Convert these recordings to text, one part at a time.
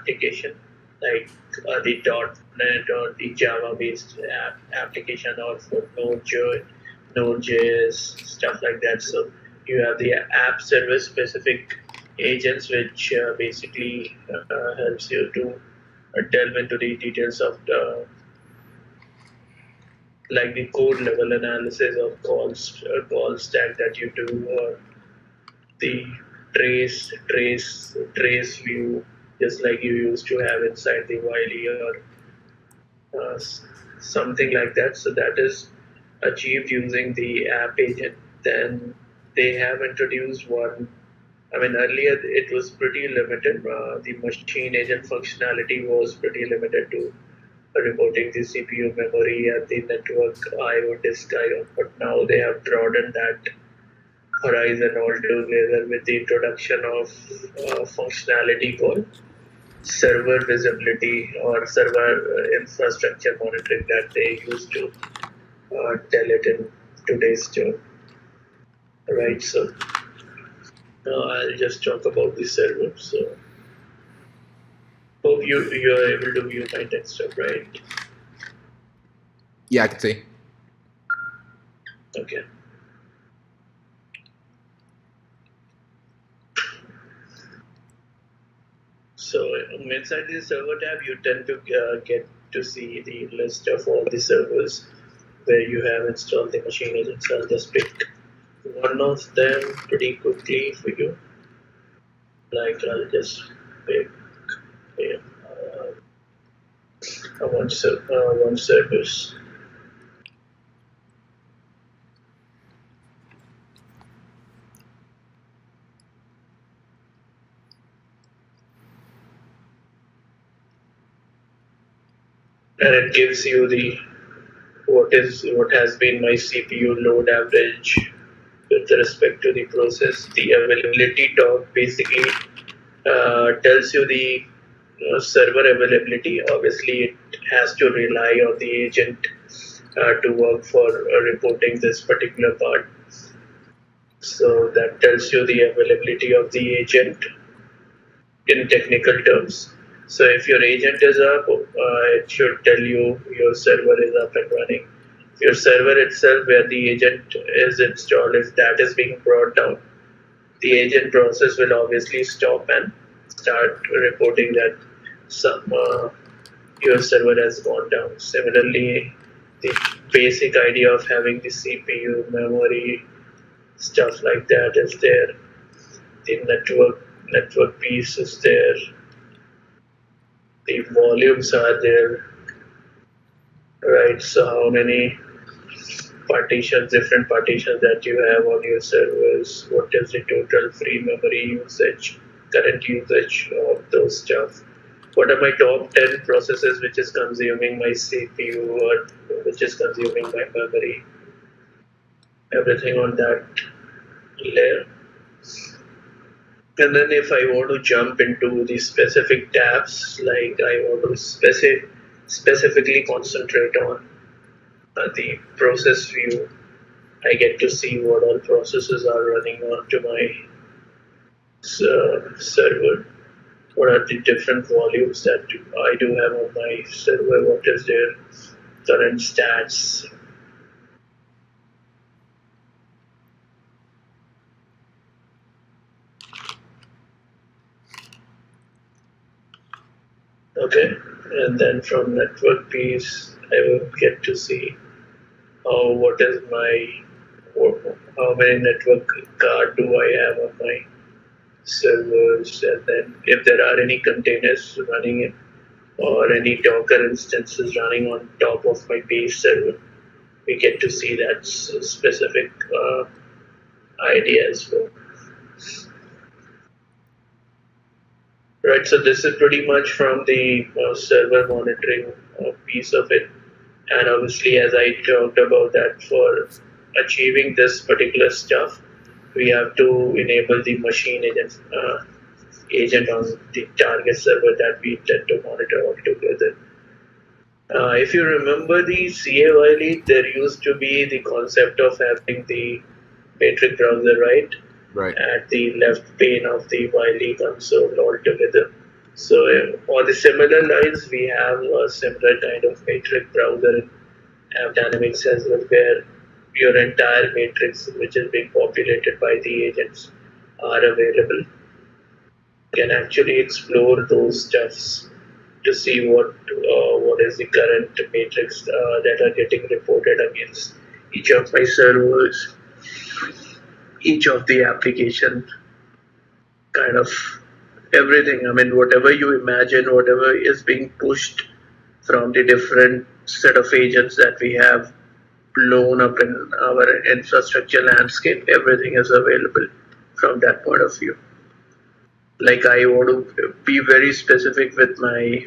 application, like the .NET or the Java-based application, or for Node.js, stuff like that. So you have the app service specific agents, which basically helps you to delve into the details of the like the code level analysis of call stack that you do, or the trace view, just like you used to have inside the Wiley, or something like that. So that is achieved using the app agent. Then they have introduced one. I mean, earlier it was pretty limited. The machine agent functionality was pretty limited to reporting the CPU memory and the network I/O disk I/O. But now they have broadened that horizon altogether with the introduction of functionality called server visibility, or server infrastructure monitoring, that they used to tell it in today's term. Right, so I'll just talk about the server. So hope you're able to view my desktop, right? Yeah, I can see. Okay. So inside the server tab, you tend to get to see the list of all the servers where you have installed the machine agents. I'll just pick one of them pretty quickly for you. Like I'll just pick one service. And it gives you the what has been my CPU load average with respect to the process. The availability dog basically tells you the server availability. Obviously, it has to rely on the agent to work for reporting this particular part. So that tells you the availability of the agent in technical terms. So if your agent is up, it should tell you your server is up and running. If your server itself, where the agent is installed, if that is being brought down, the agent process will obviously stop and start reporting that your server has gone down. Similarly, the basic idea of having the CPU, memory, stuff like that is there. The network piece is there. The volumes are there, right? So how many different partitions that you have on your servers, what is the total free memory usage, current usage of those stuff, what are my top 10 processes which is consuming my CPU or which is consuming my memory, everything on that layer. And then if I want to jump into the specific tabs, like I want to specifically concentrate on the process view, I get to see what all processes are running onto my server. What are the different volumes that I do have on my server? What is their current stats? Okay, and then from network piece, I will get to see how many network card do I have on my servers, and then if there are any containers running in or any Docker instances running on top of my base server, we get to see that specific idea as well. Right, so this is pretty much from the server monitoring piece of it. And obviously, as I talked about that, for achieving this particular stuff, we have to enable the machine agent on the target server that we intend to monitor altogether. If you remember the CA Wiley, there used to be the concept of having the metric browser, right? Right. At the left pane of the Wiley console altogether. So on the similar lines, we have a similar kind of matrix browser in App Dynamics as well, where your entire matrix, which is being populated by the agents, are available. You can actually explore those stuffs to see what is the current matrix that are getting reported against each of my servers, each of the application, kind of everything. I mean, whatever you imagine, whatever is being pushed from the different set of agents that we have blown up in our infrastructure landscape, everything is available from that point of view. Like, I want to be very specific with my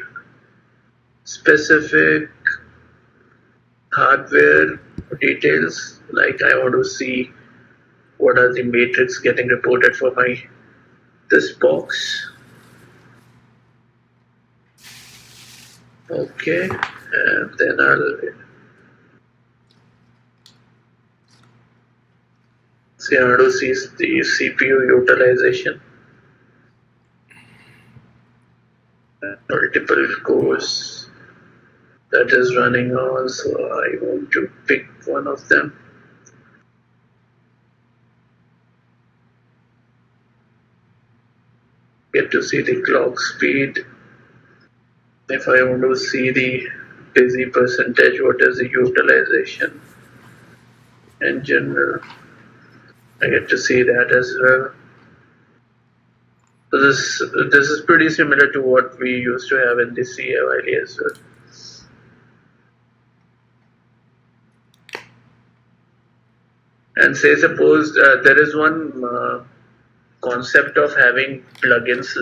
specific hardware details. Like, I want to see what are the matrix getting reported for my this box. Okay, and then I'll see how to see the CPU utilization. Multiple cores that is running on, so I want to pick one of them. Get to see the clock speed. If I want to see the busy percentage, what is the utilization in general, I get to see that as well. So this is pretty similar to what we used to have in the CAYL as well. And say suppose there is one concept of having plugins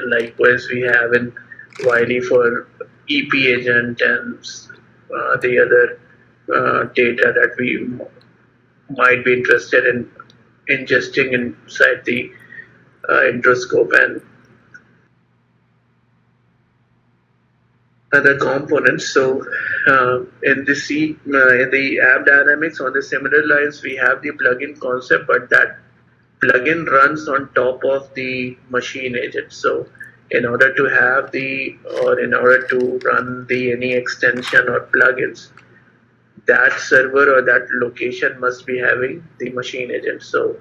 likewise we have in Wiley for EP agent and the other data that we might be interested in ingesting inside the Introscope and other components. So in the App Dynamics on the similar lines, we have the plugin concept, but that plugin runs on top of the machine agent. So in order to have in order to run the any extension or plugins, that server or that location must be having the machine agent. So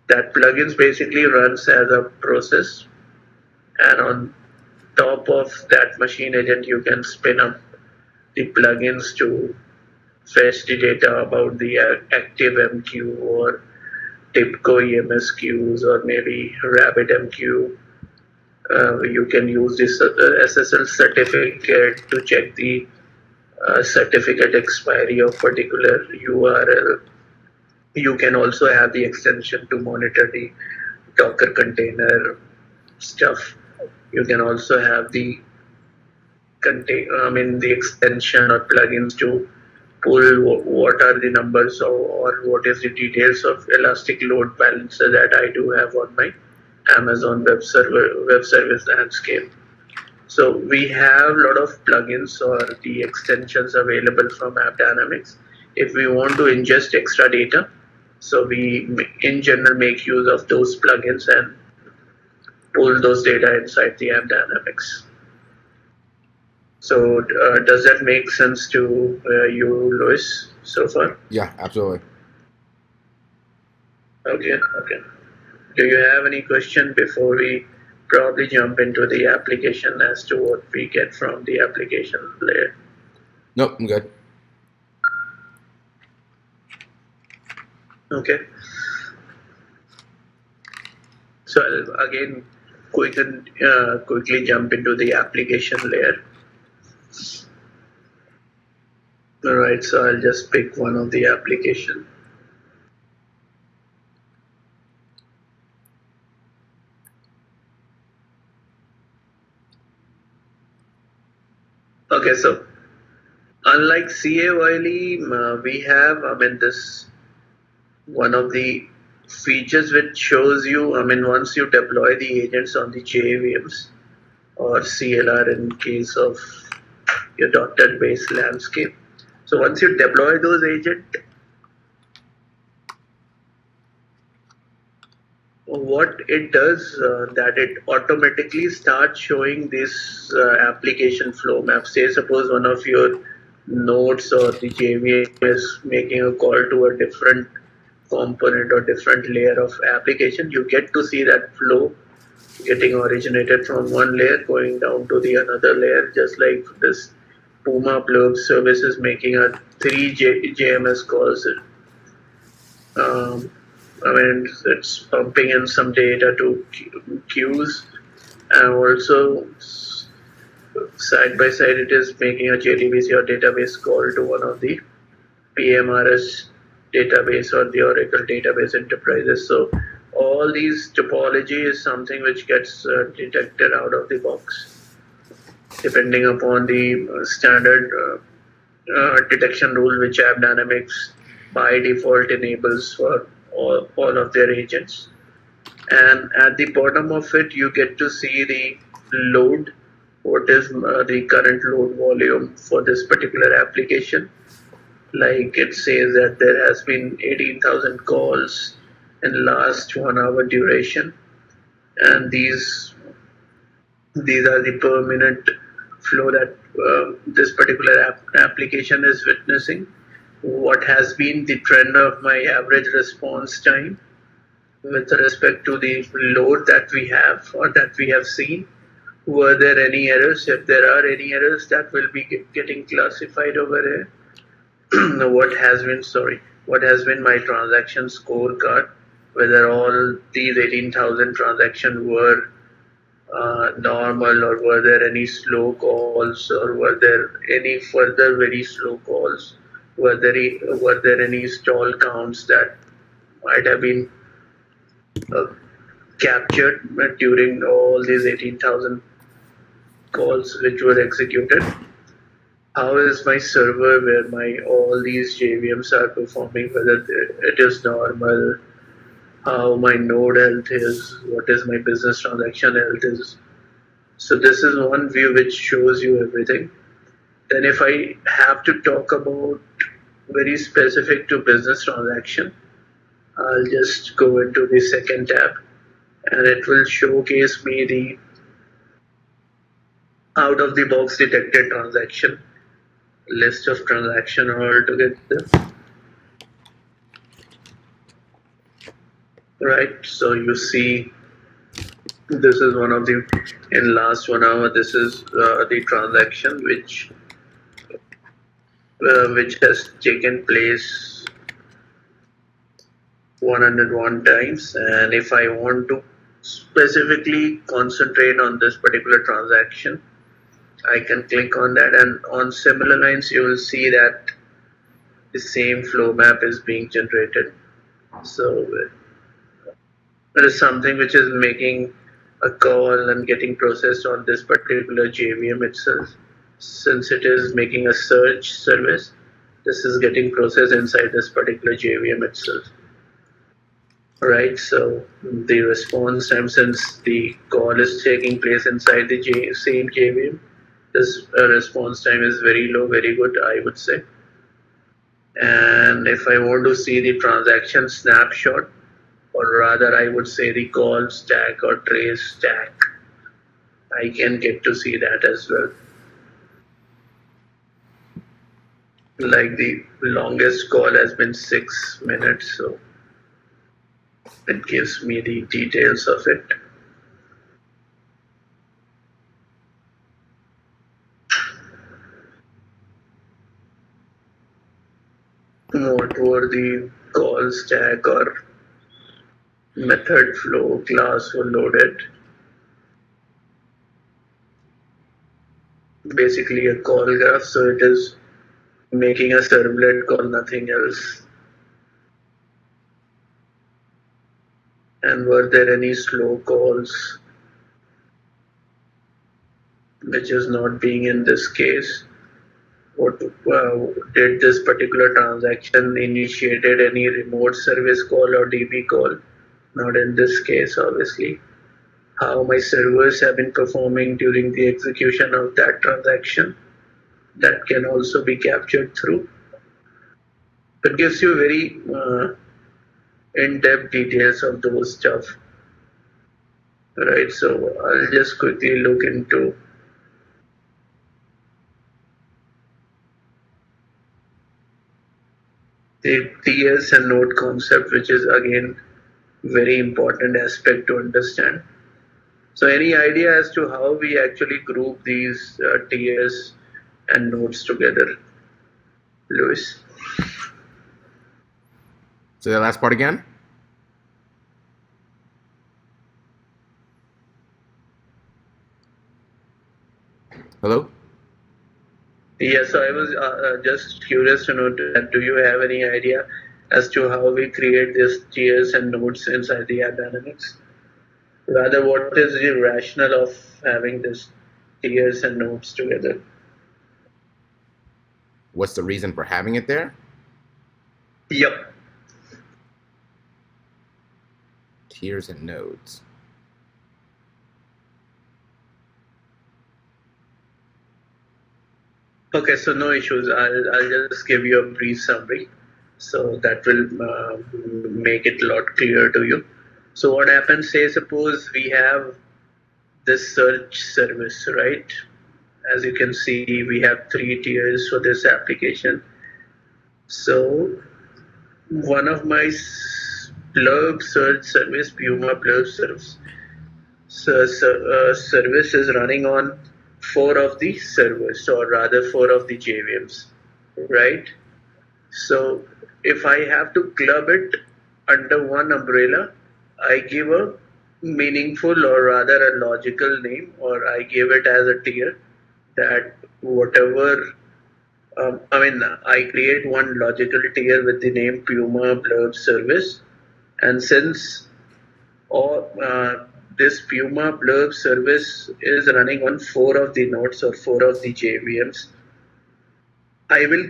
that plugins basically runs as a process, and on top of that machine agent, you can spin up the plugins to fetch the data about the active MQ or TIBCO EMS queues or maybe RabbitMQ. You can use this SSL certificate to check the certificate expiry of particular URL. You can also have the extension to monitor the Docker container stuff. You can also have the the extension or plugins to pull what are the numbers or what is the details of elastic load balancer that I do have on my Amazon web service landscape. So we have a lot of plugins or the extensions available from App Dynamics if we want to ingest extra data. So we in general make use of those plugins and pull those data inside the App Dynamics. So does that make sense to you, Louis, so far? Yeah, absolutely. Okay. Do you have any question before we probably jump into the application as to what we get from the application layer? Nope, I'm good. Okay. So I'll again quickly jump into the application layer. Alright, so I'll just pick one of the application. Okay, so unlike CAYL, we have, this one of the features which shows you, once you deploy the agents on the JVMs or CLR in case of your .NET based landscape. So once you deploy those agents, what it does, that it automatically starts showing this application flow map. Say suppose one of your nodes or the JVM is making a call to a different component or different layer of application, you get to see that flow getting originated from one layer going down to the another layer, just like this Puma Blurb service is making a three JMS calls. Um, I mean, it's pumping in some data to queues, and also side by side it is making a JDBC or database call to one of the PMRS database or the Oracle database enterprises. So all these topology is something which gets detected out of the box, depending upon the standard detection rule which AppDynamics by default enables for all of their agents. And at the bottom of it, you get to see the load, what is the current load volume for this particular application. Like it says that there has been 18,000 calls in last 1 hour duration, and these are the per minute flow that this particular application is witnessing. What has been the trend of my average response time with respect to the load that we have or that we have seen? Were there any errors? If there are any errors, that will be getting classified over here. What has been my transaction scorecard, whether all these 18,000 transactions were normal, or were there any slow calls, or were there any further very slow calls, were there any stall counts that might have been uh, captured during all these 18,000 calls which were executed. How is my server where my all these JVMs are performing, whether it is normal, how my node health is, what is my business transaction health is. So this is one view which shows you everything. Then if I have to talk about very specific to business transaction, I'll just go into the second tab, and it will showcase me the out of the box detected transaction list of transaction altogether. Right, so you see this is one of the, in last 1 hour, this is the transaction which has taken place 101 times. And if I want to specifically concentrate on this particular transaction, I can click on that, and on similar lines you will see that the same flow map is being generated. So there is something which is making a call and getting processed on this particular JVM itself. Since it is making a search service, this is getting processed inside this particular JVM itself. Right, so the response time, since the call is taking place inside the same JVM, this response time is very low, very good, I would say. And if I want to see the transaction snapshot, or rather I would say the call stack or trace stack, I can get to see that as well. Like the longest call has been 6 minutes, so it gives me the details of it. What were the call stack or method flow class were loaded? Basically a call graph, so it is making a servlet call, nothing else. And were there any slow calls, which is not being in this case? What did this particular transaction initiated any remote service call or DB call? Not in this case, obviously. How my servers have been performing during the execution of that transaction, that can also be captured through. It gives you very in-depth details of those stuff. right? So I'll just quickly look into the TS and node concept, which is again very important aspect to understand. So any idea as to how we actually group these TS and nodes together, Lewis? So the last part again? Hello? Yes, so I was just curious to know that do you have any idea as to how we create these tiers and nodes inside the app dynamics? Rather, what is the rationale of having this tiers and nodes together? What's the reason for having it there? Yep. Tiers and nodes. Okay, so no issues. I'll just give you a brief summary. So that will make it a lot clearer to you. So what happens, say suppose we have this search service, right? As you can see, we have three tiers for this application. So one of my blurb search service, Puma blurb service, service is running on four of the servers, or rather four of the JVMs, right? So if I have to club it under one umbrella, I give a meaningful or rather a logical name, or I give it as a tier that whatever I create one logical tier with the name Puma Blurb Service, and since all this Puma Blurb Service is running on four of the nodes or four of the JVMs, I will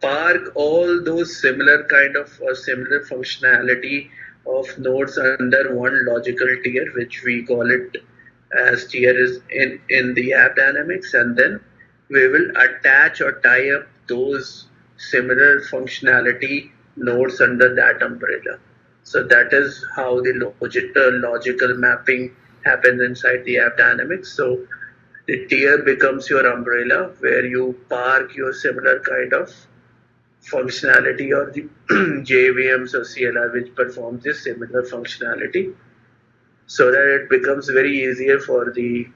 park all those similar kind of or similar functionality of nodes under one logical tier, which we call it as tier is in the app dynamics, and then we will attach or tie up those similar functionality nodes under that umbrella. So that is how the logical mapping happens inside the app dynamics. So the tier becomes your umbrella where you park your similar kind of functionality or the JVMs or CLR which performs this similar functionality, so that it becomes very easier for the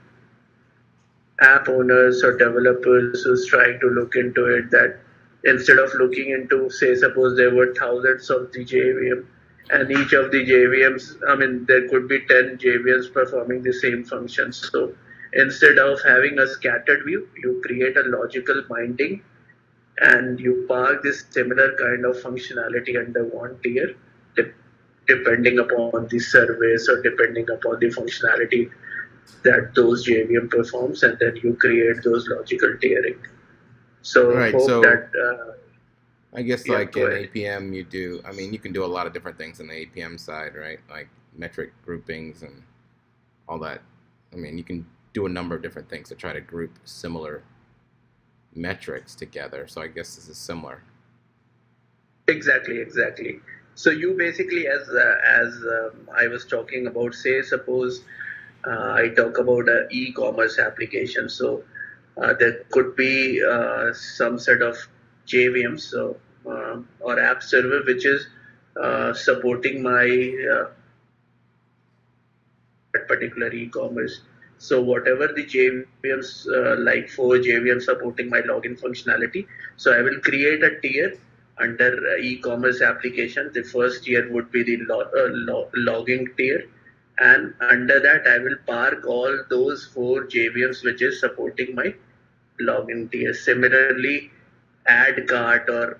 app owners or developers who's trying to look into it, that instead of looking into, say suppose there were thousands of the JVM and each of the JVMs, there could be 10 JVMs performing the same functions. So instead of having a scattered view, you create a logical binding and you park this similar kind of functionality under one tier, depending upon the service or depending upon the functionality that those JVM performs, and then you create those logical tiering. All So right, hope so that I guess yeah, like go in ahead. APM, you can do a lot of different things in the APM side, right? Like metric groupings and all that. You can do a number of different things to try to group similar metrics together. So I guess this is similar. Exactly. So you basically, as I was talking about, say suppose I talk about an e-commerce application. So there could be some set of JVM, so or app server, which is supporting my that particular e-commerce. So whatever the JVMs, like for JVM supporting my login functionality, so I will create a tier under e-commerce application. The first tier would be the logging tier, and under that I will park all those four JVMs which is supporting my login tier. Similarly, add cart or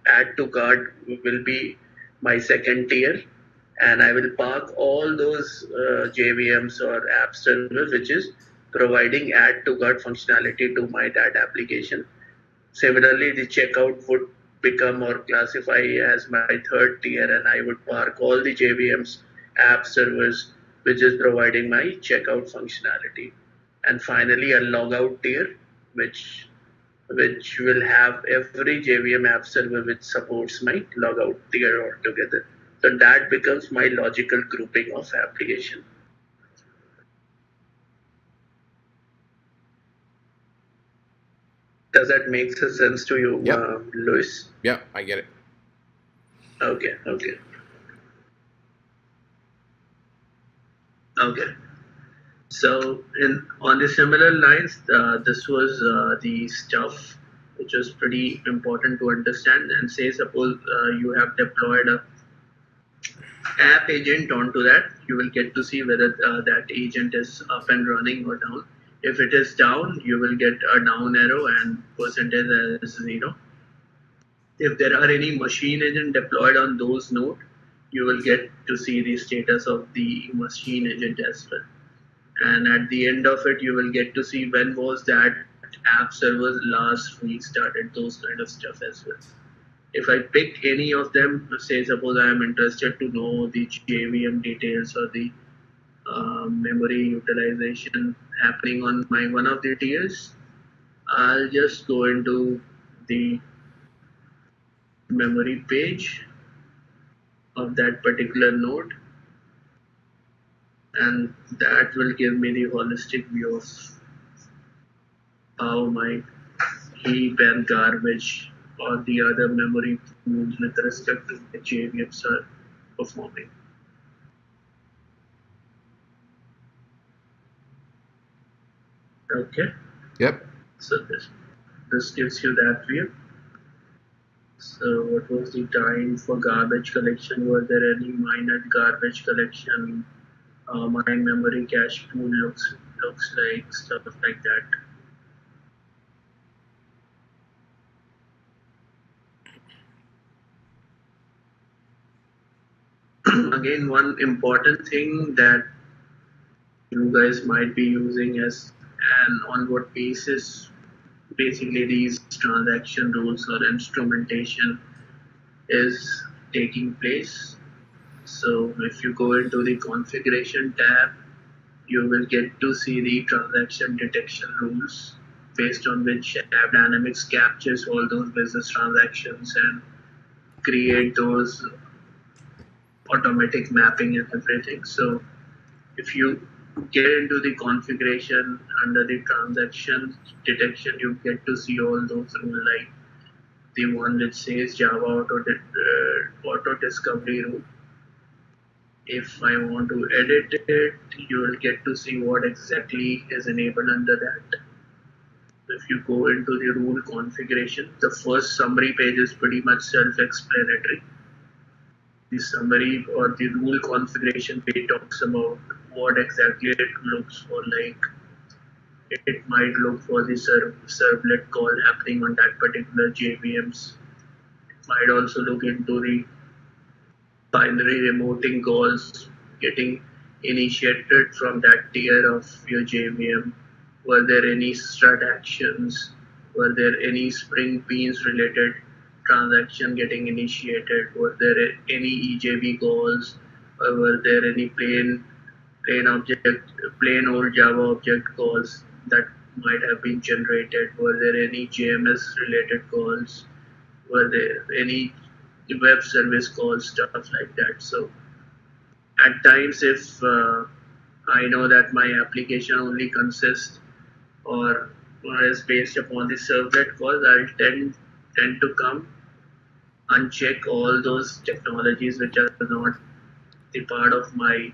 add to cart will be my second tier, and I will park all those JVMs or app servers which is providing add to cart functionality to my that application. Similarly, the checkout would become or classify as my third tier, and I would park all the JVMs app servers which is providing my checkout functionality. And finally, a logout tier, which will have every JVM app server which supports my logout tier altogether. So that becomes my logical grouping of application. Does that make sense to you, Yep. Louis? Yep. I get it. Okay, okay, okay. So, in on the similar lines, this was the stuff which was pretty important to understand. And say, suppose you have deployed a app agent onto that, you will get to see whether that agent is up and running or down. If it is down, you will get a down arrow and percentage as 0. If there are any machine agent deployed on those nodes, you will get to see the status of the machine agent as well. And at the end of it, you will get to see when was that app server last restarted, those kind of stuff as well. If I pick any of them, say suppose I am interested to know the JVM details or the memory utilization happening on my one of the tiers, I'll just go into the memory page of that particular node, and that will give me the holistic view of how my heap and garbage or the other memory pools with respect to the JVMs are performing. Okay, Yep. so this gives you that view. So what was the time for garbage collection? Were there any minor garbage collection? My memory cache pool looks like stuff like that. Again, one important thing that you guys might be using as and on what basis basically these transaction rules or instrumentation is taking place. So if you go into the configuration tab, you will get to see the transaction detection rules based on which AppDynamics captures all those business transactions and create those automatic mapping and everything. So if you get into the configuration under the transaction detection, you get to see all those rules like the one that says Java auto discovery rule. If I want to edit it, you will get to see what exactly is enabled under that. If you go into the rule configuration, the first summary page is pretty much self-explanatory. The summary or the rule configuration page talks about what exactly it looks for. Like it might look for the servlet call happening on that particular JVMs. It might also look into the binary remoting calls getting initiated from that tier of your JVM. Were there any strut actions? Were there any Spring Beans related transaction getting initiated? Were there any EJB calls? Or were there any plain old Java object calls that might have been generated? Were there any JMS related calls? Were there any web service calls, stuff like that? So at times, if I know that my application only consists or is based upon the servlet calls, I'll tend to come uncheck all those technologies which are not the part of my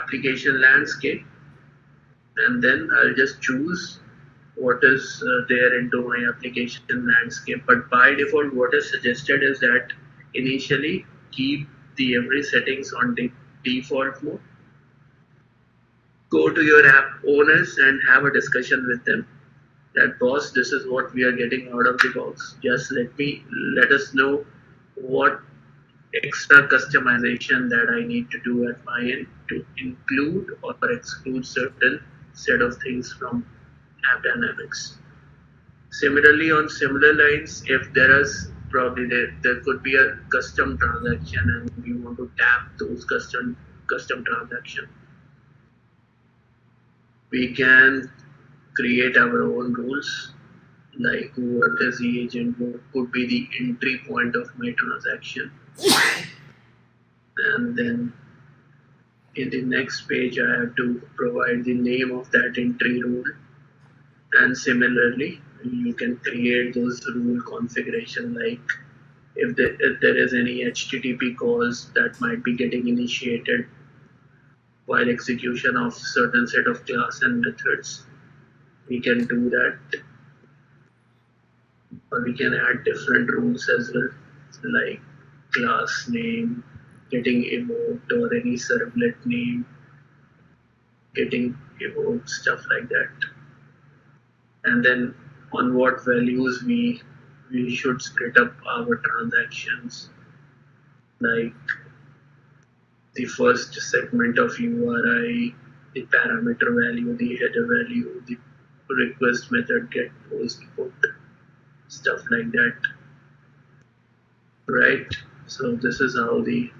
application landscape, and then I'll just choose what is there into my application landscape. But by default, what is suggested is that initially keep the every settings on the default mode. Go to your app owners and have a discussion with them. That boss, this is what we are getting out of the box. Just let us know what extra customization that I need to do at my end to include or exclude certain set of things from AppDynamics. Similarly, on similar lines, if there is probably there could be a custom transaction and we want to tap those custom transaction, we can create our own rules like what is the agent, what could be the entry point of my transaction, and then in the next page I have to provide the name of that entry rule, and similarly you can create those rule configuration, like if there is any HTTP calls that might be getting initiated while execution of certain set of class and methods, we can do that, or we can add different rules as well, like class name getting evoked or any servlet name getting evoked, stuff like that. And then on what values we should split up our transactions, like the first segment of URI, the parameter value, the header value, the request method, get, post, put, stuff like that, right? So this is how the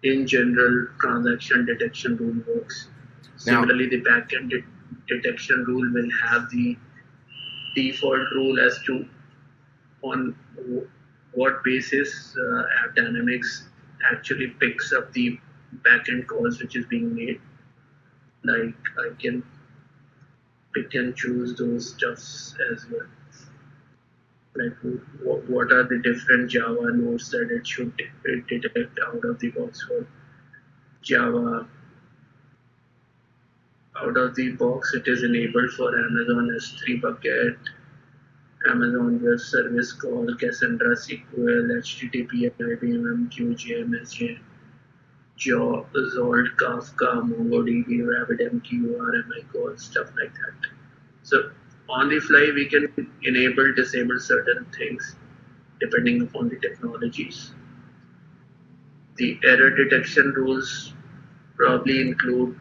in general transaction detection rule works. Now, Similarly, the backend detection rule will have the default rule as to on what basis App Dynamics actually picks up the backend calls which is being made. Like I can pick and choose those stuffs as well. Like what are the different Java nodes that it should detect out of the box for Java. Out of the box, it is enabled for Amazon S3 bucket, Amazon Web Service Call, Cassandra SQL, HTTP, IBM, QGMSJ, Zolt, Kafka, MongoDB, RabbitMQ, RMI calls, stuff like that. So on the fly, we can enable, disable certain things depending upon the technologies. The error detection rules probably include,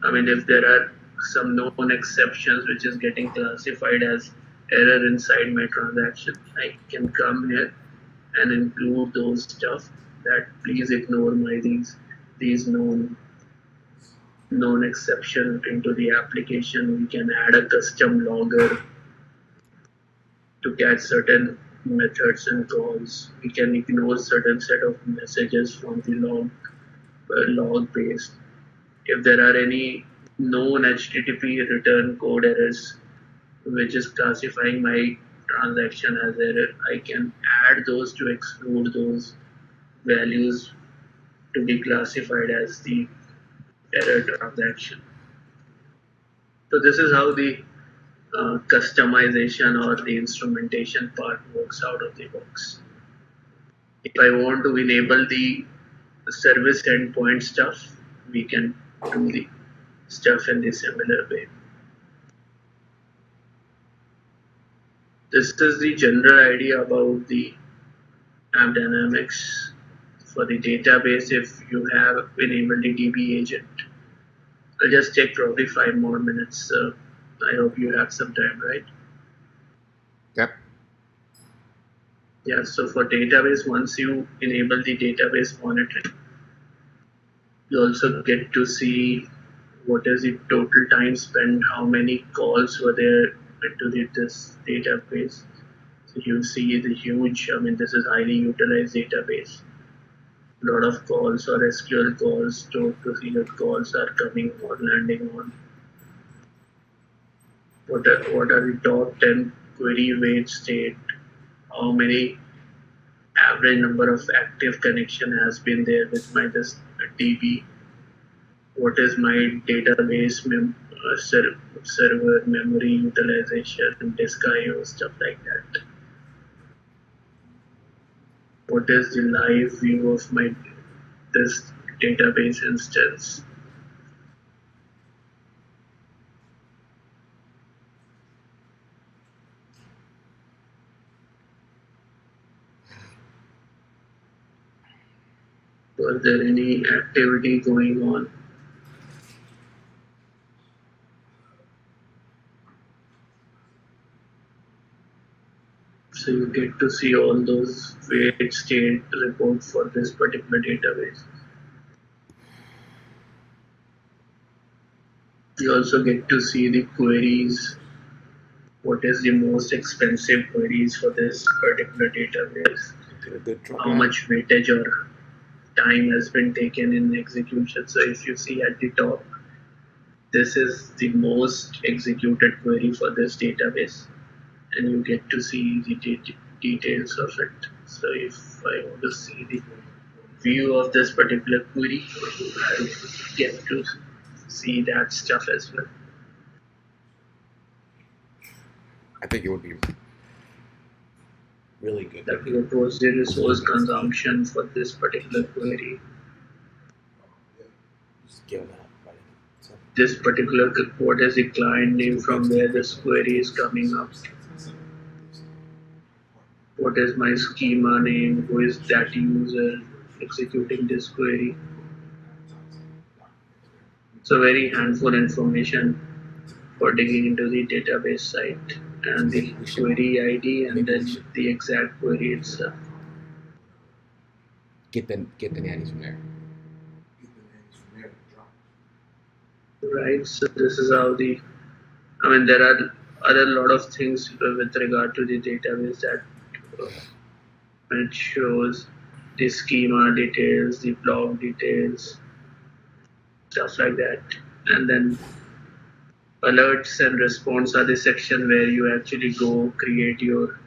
I mean, if there are some known exceptions which is getting classified as error inside my transaction, I can come here and include those stuff that please ignore my these known exception into the application. We can add a custom logger to catch certain methods and calls. We can ignore certain set of messages from the log base. If there are any known HTTP return code errors which is classifying my transaction as error, I can add those to exclude those values to be classified as the error transaction. So this is how the customization or the instrumentation part works out of the box. If I want to enable the service endpoint stuff, we can do the stuff in the similar way. This is the general idea about the App Dynamics. For the database, if you have enabled the DB agent, I'll just take probably 5 more minutes. I hope you have some time, right? Yep. Yeah, so for database, once you enable the database monitoring, you also get to see what is the total time spent, how many calls were there into this database. So you see the huge, I mean, this is highly utilized database. A lot of calls or SQL calls, stored procedure calls are coming or landing on. What are the top 10 query weight state? How many average number of active connection has been there with my this DB? What is my database server memory utilization, disk IO, stuff like that? What is the live view of my this database instance? Was there any activity going on? So you get to see all those weight state reports for this particular database. You also get to see the queries. What is the most expensive queries for this particular database? How much weightage or time has been taken in execution. So if you see at the top, this is the most executed query for this database, and you get to see the details of it. So if I want to see the view of this particular query, I get to see that stuff as well. I think it would be really good. Like what was the resource consumption for this particular query? Just give that. This particular, what is the client name from where this query is coming up? What is my schema name? Who is that user executing this query? So very handful information for digging into the database site, and the query ID and then the exact query itself. Get the nannies from there. Right, so this is how the, I mean, there are other lot of things with regard to the database that it shows the schema details, the blog details, stuff like that. And then alerts and response are the section where you actually go create your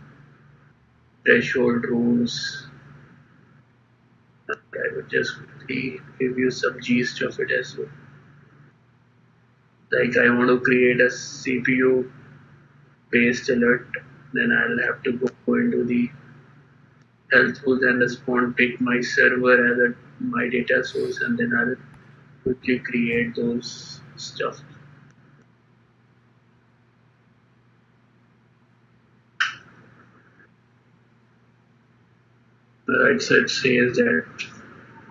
threshold rules. I would just quickly give you some gist of it as well. Like I want to create a CPU based alert, then I'll have to go into the health rules and respond, pick my server as my data source, and then I'll quickly create those stuff. Right, so it says that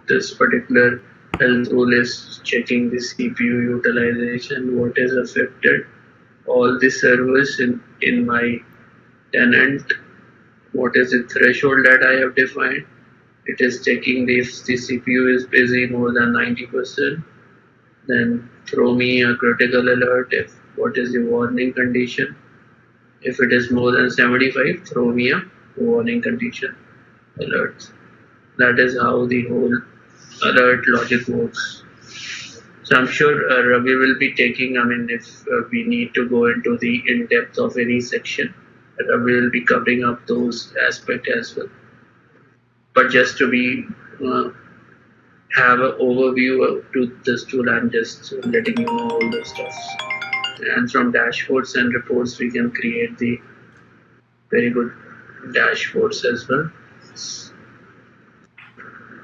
this particular health rule is checking the CPU utilization, what is affected, all the servers in my tenant, what is the threshold that I have defined. It is checking if the CPU is busy more than 90%. Then throw me a critical alert if what is the warning condition. If it is more than 75, throw me a warning condition alert. That is how the whole alert logic works. So I'm sure Ravi will be taking, I mean, if we need to go into the in-depth of any section, Ravi will be covering up those aspects as well. But just to be have an overview to this tool, I'm just letting you know all the stuff. And from dashboards and reports, we can create the very good dashboards as well.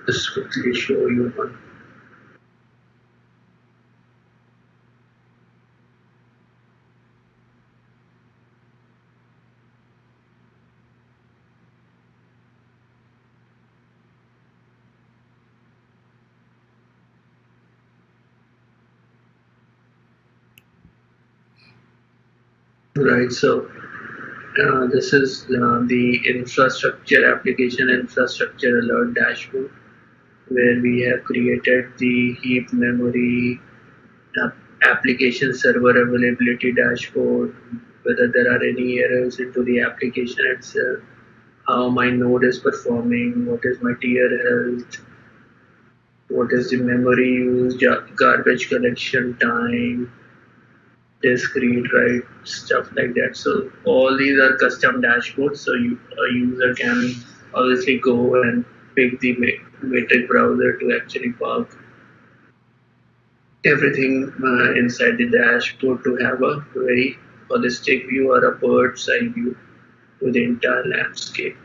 Just quickly show you one. Right, so this is the infrastructure application infrastructure alert dashboard, where we have created the heap memory, application server availability dashboard, whether there are any errors into the application itself, how my node is performing, what is my tier health, what is the memory use, garbage collection time, disk read write, stuff like that. So all these are custom dashboards, so a user can obviously go and pick the metric browser to actually park everything inside the dashboard to have a very holistic view or a bird's eye view to the entire landscape.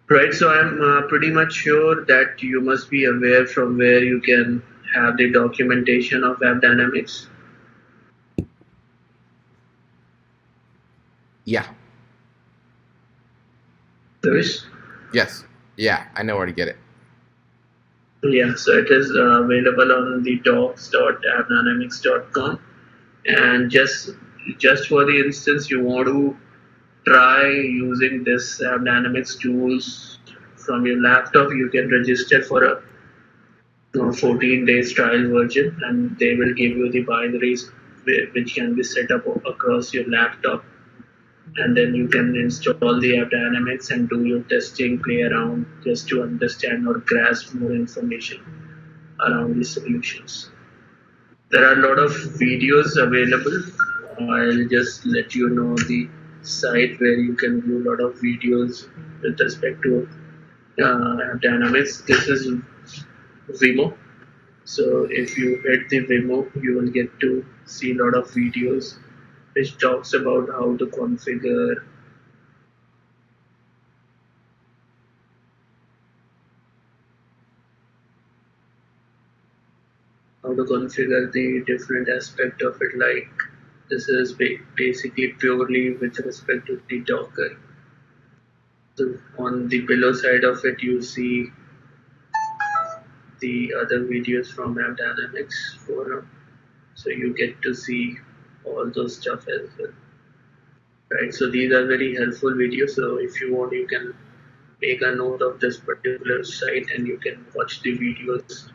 Right, so I'm pretty much sure that you must be aware from where you can have the documentation of AppDynamics. Yeah. Lewis? Yes. Yeah, I know where to get it. Yeah, so it is available on the docs.appdynamics.com, and just for the instance you want to try using this AppDynamics tools from your laptop, you can register for a 14 days trial version, and they will give you the binaries which can be set up across your laptop. and then you can install the app dynamics and do your testing, play around just to understand or grasp more information around the solutions. There are a lot of videos available. I'll just let you know the site where you can view a lot of videos with respect to app dynamics. This is Vimo. So if you hit the Vimo, you will get to see a lot of videos which talks about how to configure the different aspect of it. Like this is basically purely with respect to the Docker. So on the below side of it, you see the other videos from App Dynamics forum. So you get to see all those stuff as well. Right. So these are very helpful videos. So if you want, you can make a note of this particular site and you can watch the videos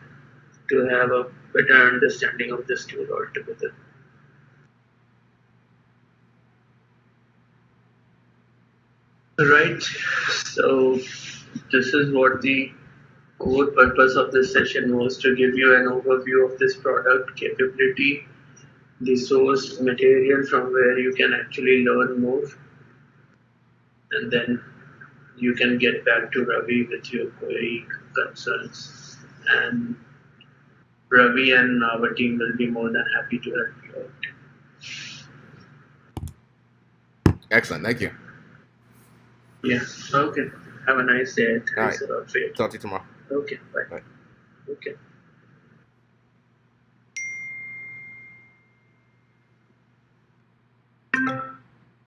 to have a better understanding of this tool altogether. Right. So this is what the core purpose of this session was, to give you an overview of this product capability, the source material from where you can actually learn more, and then you can get back to Ravi with your query concerns. And Ravi and our team will be more than happy to help you out. Excellent. Thank you. Yeah. Okay. Have a nice day. All right. Thanks a lot for your time. Talk to you tomorrow. Okay. Bye. Bye. Okay.